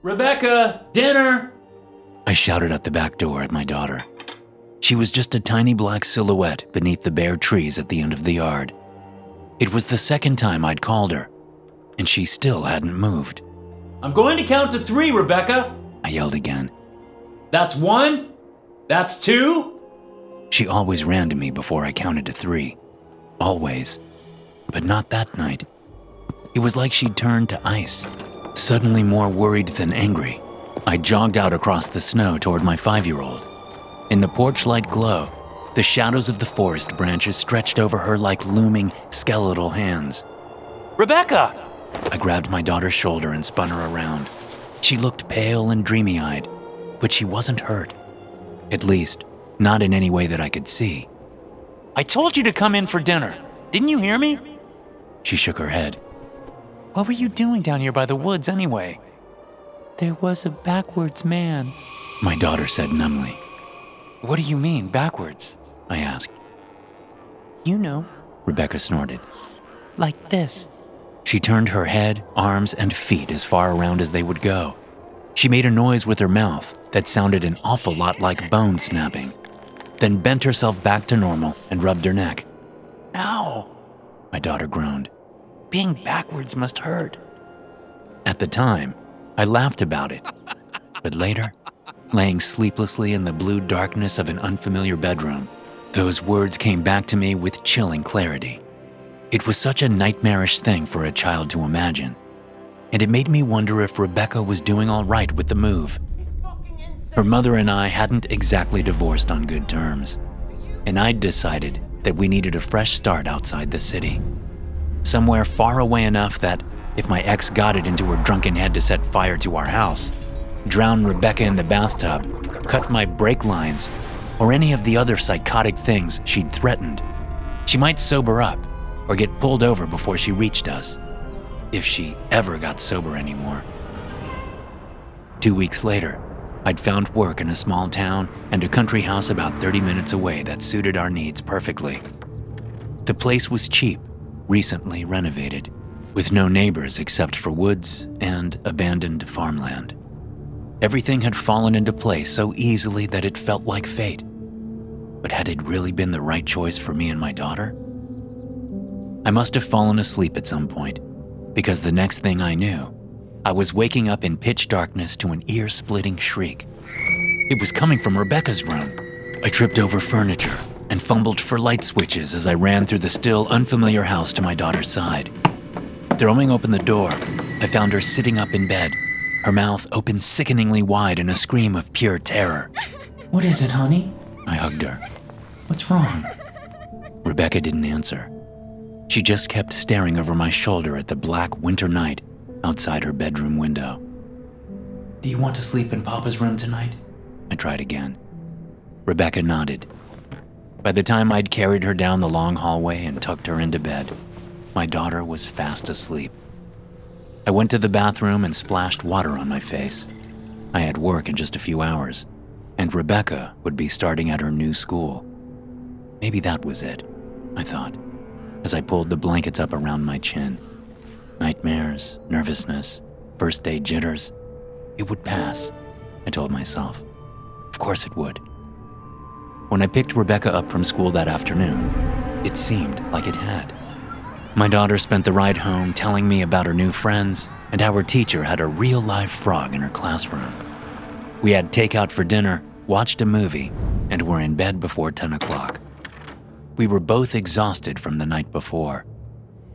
Rebecca, dinner! I shouted at the back door at my daughter. She was just a tiny black silhouette beneath the bare trees at the end of the yard. It was the second time I'd called her, and she still hadn't moved. I'm going to count to 3, Rebecca! I yelled again. That's 1. That's 2. She always ran to me before I counted to 3. Always. But not that night. It was like she'd turned to ice, suddenly more worried than angry. I jogged out across the snow toward my 5-year-old. In the porch light glow, the shadows of the forest branches stretched over her like looming, skeletal hands. Rebecca! I grabbed my daughter's shoulder and spun her around. She looked pale and dreamy-eyed, but she wasn't hurt. At least, not in any way that I could see. I told you to come in for dinner. Didn't you hear me? She shook her head. What were you doing down here by the woods anyway? There was a backwards man, my daughter said numbly. What do you mean, backwards? I asked. You know. Rebecca snorted. Like this. She turned her head, arms, and feet as far around as they would go. She made a noise with her mouth that sounded an awful lot like bone snapping, then bent herself back to normal and rubbed her neck. Ow! My daughter groaned. Being backwards must hurt. At the time, I laughed about it. But later, laying sleeplessly in the blue darkness of an unfamiliar bedroom, those words came back to me with chilling clarity. It was such a nightmarish thing for a child to imagine, and it made me wonder if Rebecca was doing all right with the move. Her mother and I hadn't exactly divorced on good terms, and I'd decided that we needed a fresh start outside the city. Somewhere far away enough that if my ex got it into her drunken head to set fire to our house, drown Rebecca in the bathtub, cut my brake lines, or any of the other psychotic things she'd threatened, she might sober up or get pulled over before she reached us, if she ever got sober anymore. 2 weeks later, I'd found work in a small town and a country house about 30 minutes away that suited our needs perfectly. The place was cheap, recently renovated, with no neighbors except for woods and abandoned farmland. Everything had fallen into place so easily that it felt like fate. But had it really been the right choice for me and my daughter? I must have fallen asleep at some point, because the next thing I knew, I was waking up in pitch darkness to an ear-splitting shriek. It was coming from Rebecca's room. I tripped over furniture and fumbled for light switches as I ran through the still unfamiliar house to my daughter's side. Throwing open the door, I found her sitting up in bed, her mouth open sickeningly wide in a scream of pure terror. What is it, honey? I hugged her. What's wrong? Rebecca didn't answer. She just kept staring over my shoulder at the black winter night outside her bedroom window. Do you want to sleep in Papa's room tonight? I tried again. Rebecca nodded. By the time I'd carried her down the long hallway and tucked her into bed, my daughter was fast asleep. I went to the bathroom and splashed water on my face. I had work in just a few hours, and Rebecca would be starting at her new school. Maybe that was it, I thought, as I pulled the blankets up around my chin. Nightmares, nervousness, first day jitters. It would pass, I told myself. Of course it would. When I picked Rebecca up from school that afternoon, it seemed like it had. My daughter spent the ride home telling me about her new friends and how her teacher had a real live frog in her classroom. We had takeout for dinner, watched a movie, and were in bed before 10 o'clock. We were both exhausted from the night before,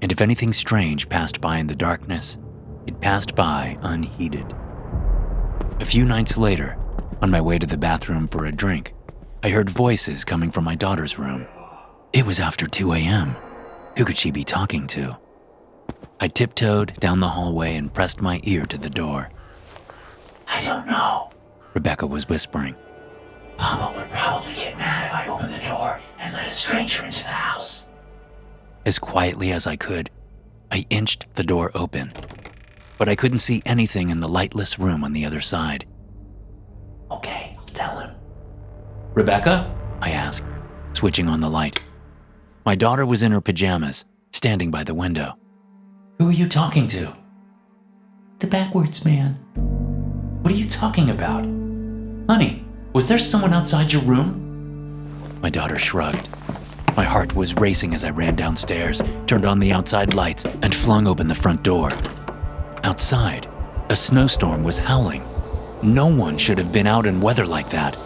and if anything strange passed by in the darkness, it passed by unheeded. A few nights later, on my way to the bathroom for a drink, I heard voices coming from my daughter's room. It was after 2 a.m. Who could she be talking to? I tiptoed down the hallway and pressed my ear to the door. I don't know, Rebecca was whispering. Papa would probably get mad if I opened the door and let a stranger into the house. As quietly as I could, I inched the door open, but I couldn't see anything in the lightless room on the other side. Okay, I'll tell him. Rebecca? I asked, switching on the light. My daughter was in her pajamas, standing by the window. Who are you talking to? The backwards man. What are you talking about? Honey, was there someone outside your room? My daughter shrugged. My heart was racing as I ran downstairs, turned on the outside lights, and flung open the front door. Outside, a snowstorm was howling. No one should have been out in weather like that,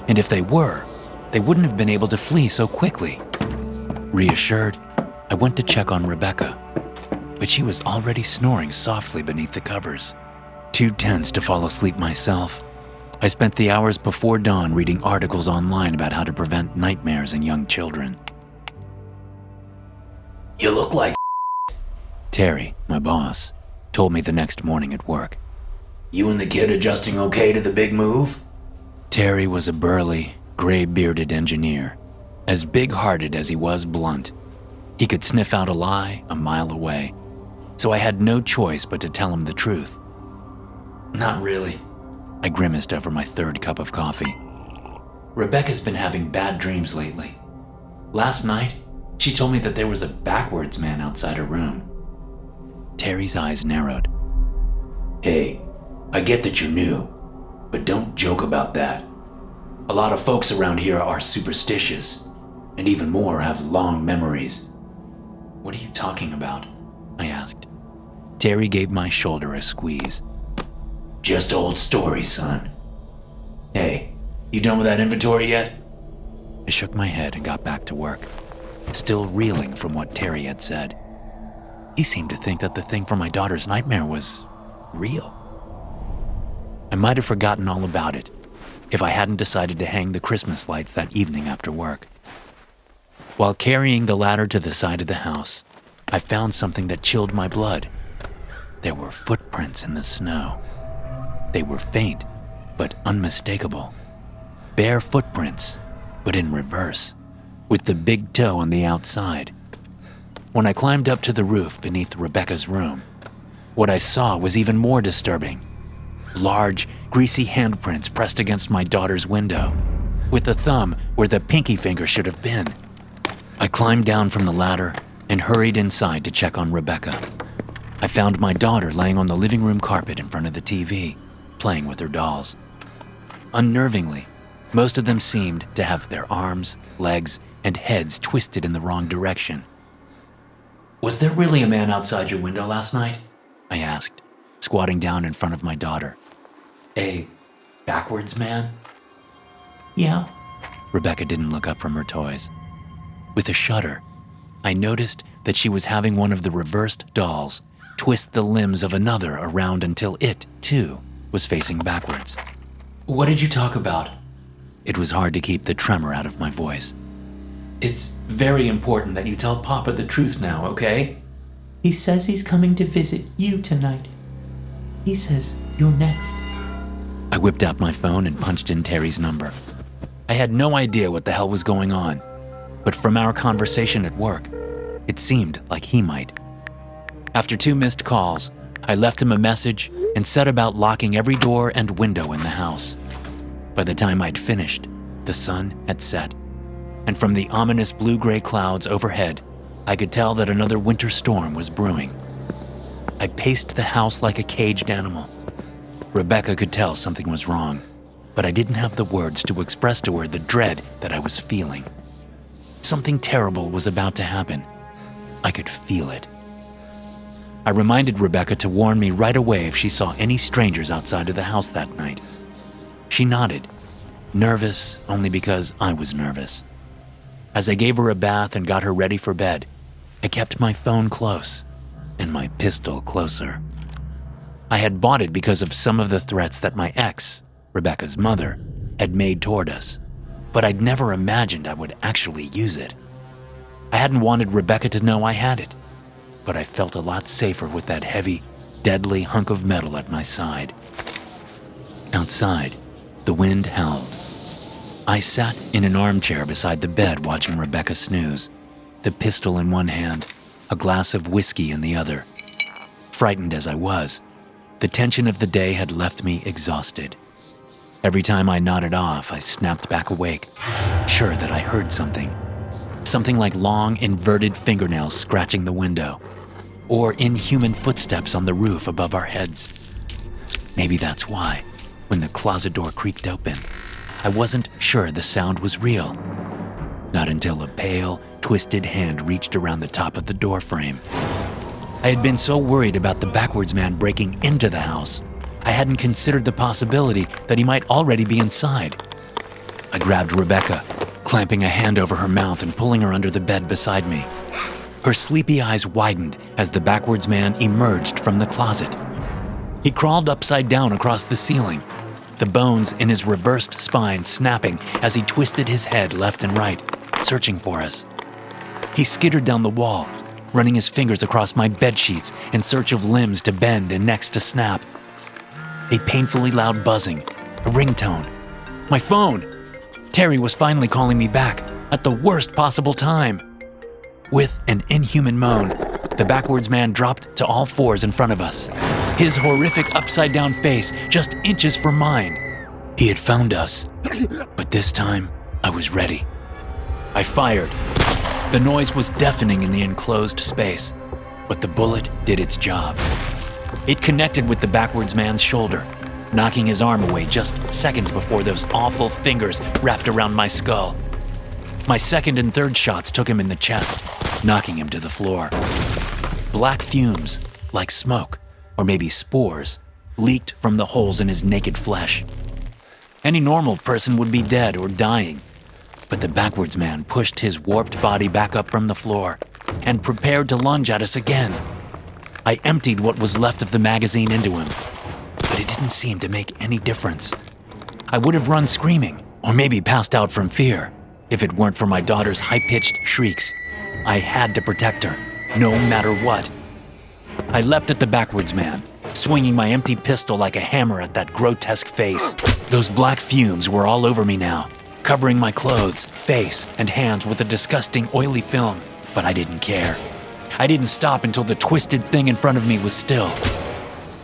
and if they were, they wouldn't have been able to flee so quickly. Reassured, I went to check on Rebecca, but she was already snoring softly beneath the covers. Too tense to fall asleep myself, I spent the hours before dawn reading articles online about how to prevent nightmares in young children. You look like Terry, my boss, told me the next morning at work. You and the kid adjusting okay to the big move? Terry was a burly, gray-bearded engineer, as big-hearted as he was blunt. He could sniff out a lie a mile away, so I had no choice but to tell him the truth. Not really. I grimaced over my third cup of coffee. Rebecca's been having bad dreams lately. Last night, she told me that there was a backwards man outside her room. Terry's eyes narrowed. Hey, I get that you're new, but don't joke about that. A lot of folks around here are superstitious, and even more have long memories. What are you talking about? I asked. Terry gave my shoulder a squeeze. Just old stories, son. Hey, you done with that inventory yet? I shook my head and got back to work, still reeling from what Terry had said. He seemed to think that the thing from my daughter's nightmare was real. I might have forgotten all about it if I hadn't decided to hang the Christmas lights that evening after work. While carrying the ladder to the side of the house, I found something that chilled my blood. There were footprints in the snow. They were faint, but unmistakable. Bare footprints, but in reverse, with the big toe on the outside. When I climbed up to the roof beneath Rebecca's room, what I saw was even more disturbing. Large, greasy handprints pressed against my daughter's window, with the thumb where the pinky finger should have been. I climbed down from the ladder and hurried inside to check on Rebecca. I found my daughter laying on the living room carpet in front of the TV, playing with her dolls. Unnervingly, most of them seemed to have their arms, legs, and heads twisted in the wrong direction. Was there really a man outside your window last night? I asked, squatting down in front of my daughter. A backwards man? Yeah. Rebecca didn't look up from her toys. With a shudder, I noticed that she was having one of the reversed dolls twist the limbs of another around until it, too, was facing backwards. What did you talk about? It was hard to keep the tremor out of my voice. It's very important that you tell Papa the truth now, okay? He says he's coming to visit you tonight. He says you're next. I whipped out my phone and punched in Terry's number. I had no idea what the hell was going on, but from our conversation at work, it seemed like he might. After 2 missed calls, I left him a message and set about locking every door and window in the house. By the time I'd finished, the sun had set, and from the ominous blue-gray clouds overhead, I could tell that another winter storm was brewing. I paced the house like a caged animal. Rebecca could tell something was wrong, but I didn't have the words to express to her the dread that I was feeling. Something terrible was about to happen. I could feel it. I reminded Rebecca to warn me right away if she saw any strangers outside of the house that night. She nodded, nervous only because I was nervous. As I gave her a bath and got her ready for bed, I kept my phone close and my pistol closer. I had bought it because of some of the threats that my ex, Rebecca's mother, had made toward us, but I'd never imagined I would actually use it. I hadn't wanted Rebecca to know I had it, but I felt a lot safer with that heavy, deadly hunk of metal at my side. Outside, the wind howled. I sat in an armchair beside the bed watching Rebecca snooze, the pistol in one hand, a glass of whiskey in the other. Frightened as I was, the tension of the day had left me exhausted. Every time I nodded off, I snapped back awake, sure that I heard something. Something like long, inverted fingernails scratching the window, or inhuman footsteps on the roof above our heads. Maybe that's why, when the closet door creaked open. I wasn't sure the sound was real. Not until a pale, twisted hand reached around the top of the door frame. I had been so worried about the backwards man breaking into the house, I hadn't considered the possibility that he might already be inside. I grabbed Rebecca, clamping a hand over her mouth and pulling her under the bed beside me. Her sleepy eyes widened as the backwards man emerged from the closet. He crawled upside down across the ceiling, the bones in his reversed spine snapping as he twisted his head left and right, searching for us. He skittered down the wall, running his fingers across my bed sheets in search of limbs to bend and necks to snap. A painfully loud buzzing, a ringtone. My phone! Terry was finally calling me back at the worst possible time. With an inhuman moan, the backwards man dropped to all fours in front of us, his horrific upside-down face just inches from mine. He had found us, but this time I was ready. I fired. The noise was deafening in the enclosed space, but the bullet did its job. It connected with the backwards man's shoulder, knocking his arm away just seconds before those awful fingers wrapped around my skull. My second and third shots took him in the chest, knocking him to the floor. Black fumes, like smoke, or maybe spores, leaked from the holes in his naked flesh. Any normal person would be dead or dying, but the backwards man pushed his warped body back up from the floor and prepared to lunge at us again. I emptied what was left of the magazine into him, but it didn't seem to make any difference. I would have run screaming, or maybe passed out from fear, if it weren't for my daughter's high-pitched shrieks. I had to protect her, no matter what. I leapt at the backwards man, swinging my empty pistol like a hammer at that grotesque face. Those black fumes were all over me now, covering my clothes, face, and hands with a disgusting oily film, but I didn't care. I didn't stop until the twisted thing in front of me was still.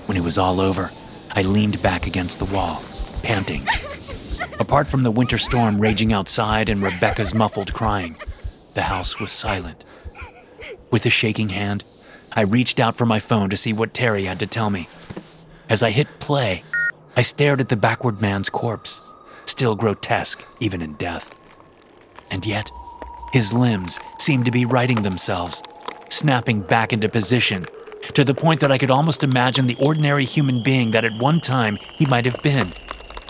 When it was all over, I leaned back against the wall, panting. Apart from the winter storm raging outside and Rebecca's muffled crying, the house was silent. With a shaking hand, I reached out for my phone to see what Terry had to tell me. As I hit play, I stared at the backward man's corpse, still grotesque even in death. And yet, his limbs seemed to be righting themselves, snapping back into position, to the point that I could almost imagine the ordinary human being that at one time he might have been.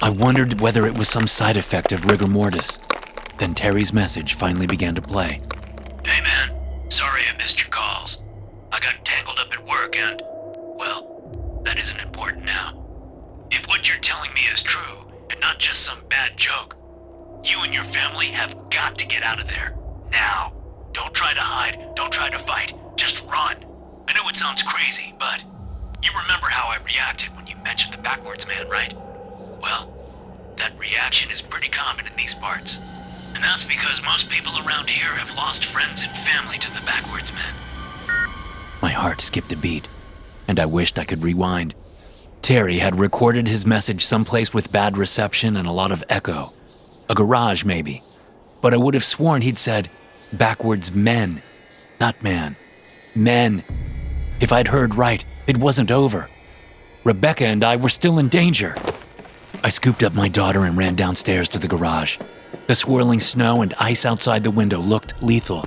I wondered whether it was some side effect of rigor mortis. Then Terry's message finally began to play. Hey man, sorry I missed your calls. I got tangled up at work and, well, that isn't important now. If what you're telling me is true, and not just some bad joke, you and your family have got to get out of there, now. Don't try to hide, don't try to fight, just run. I know it sounds crazy, but you remember how I reacted when you mentioned the backwards man, right? Well, that reaction is pretty common in these parts. And that's because most people around here have lost friends and family to the backwards men. My heart skipped a beat, and I wished I could rewind. Terry had recorded his message someplace with bad reception and a lot of echo. A garage, maybe. But I would have sworn he'd said, backwards men, not man. Men. If I'd heard right, it wasn't over. Rebecca and I were still in danger. I scooped up my daughter and ran downstairs to the garage. The swirling snow and ice outside the window looked lethal,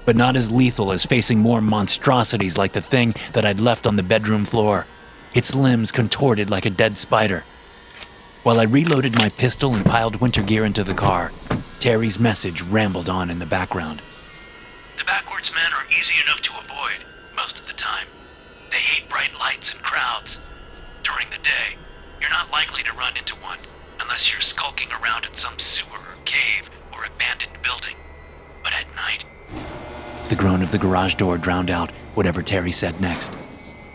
but not as lethal as facing more monstrosities like the thing that I'd left on the bedroom floor, its limbs contorted like a dead spider. While I reloaded my pistol and piled winter gear into the car, Terry's message rambled on in the background. The backwards men are easy enough to avoid, most of the time. They hate bright lights and crowds. During the day, you're not likely to run into one, unless you're skulking around in some sewer or cave or abandoned building. But at night... The groan of the garage door drowned out whatever Terry said next.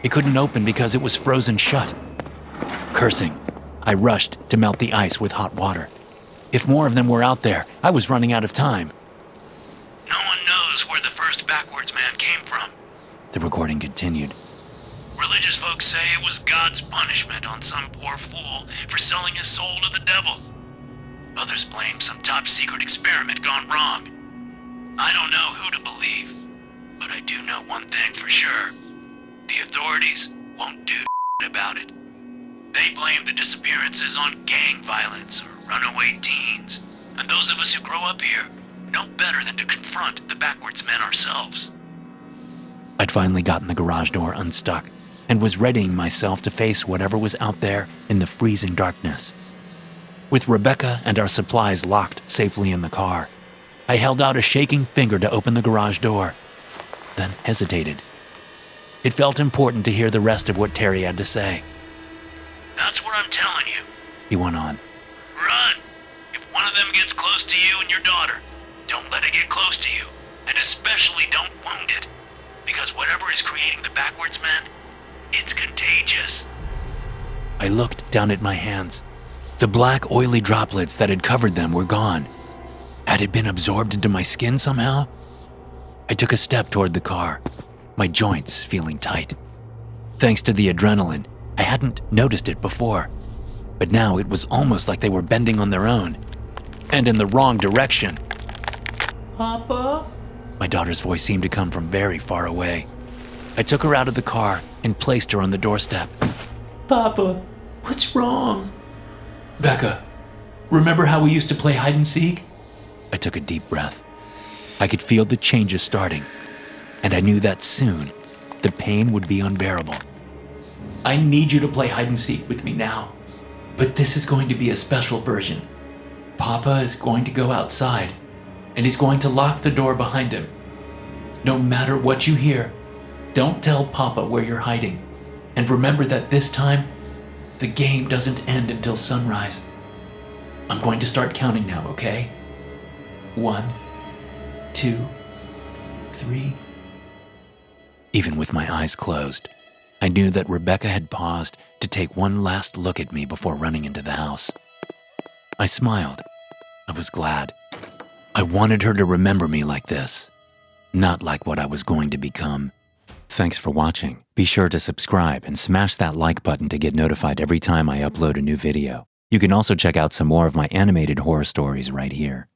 It couldn't open because it was frozen shut. Cursing, I rushed to melt the ice with hot water. If more of them were out there, I was running out of time. No one knows where the first backwards man came from. The recording continued. Religious folks say it was God's punishment on some poor fool for selling his soul to the devil. Others blame some top-secret experiment gone wrong. I don't know who to believe, but I do know one thing for sure. The authorities won't do about it. They blame the disappearances on gang violence or runaway teens, and those of us who grow up here know better than to confront the backwards men ourselves. I'd finally gotten the garage door unstuck and was readying myself to face whatever was out there in the freezing darkness. With Rebecca and our supplies locked safely in the car, I held out a shaking finger to open the garage door, then hesitated. It felt important to hear the rest of what Terry had to say. "That's what I'm telling you," he went on. "Run! If one of them gets close to you and your daughter, don't let it get close to you, and especially don't wound it, because whatever is creating the backwards men, it's contagious." I looked down at my hands. The black, oily droplets that had covered them were gone. Had it been absorbed into my skin somehow? I took a step toward the car, my joints feeling tight. Thanks to the adrenaline, I hadn't noticed it before, but now it was almost like they were bending on their own, and in the wrong direction. "Papa?" My daughter's voice seemed to come from very far away. I took her out of the car and placed her on the doorstep. "Papa, what's wrong?" "Becca, remember how we used to play hide and seek?" I took a deep breath. I could feel the changes starting, and I knew that soon the pain would be unbearable. "I need you to play hide and seek with me now, but this is going to be a special version. Papa is going to go outside, and he's going to lock the door behind him. No matter what you hear, don't tell Papa where you're hiding, and remember that this time, the game doesn't end until sunrise. I'm going to start counting now, okay? 1, 2, 3. Even with my eyes closed, I knew that Rebecca had paused to take one last look at me before running into the house. I smiled. I was glad. I wanted her to remember me like this, not like what I was going to become. Thanks for watching. Be sure to subscribe and smash that like button to get notified every time I upload a new video. You can also check out some more of my animated horror stories right here.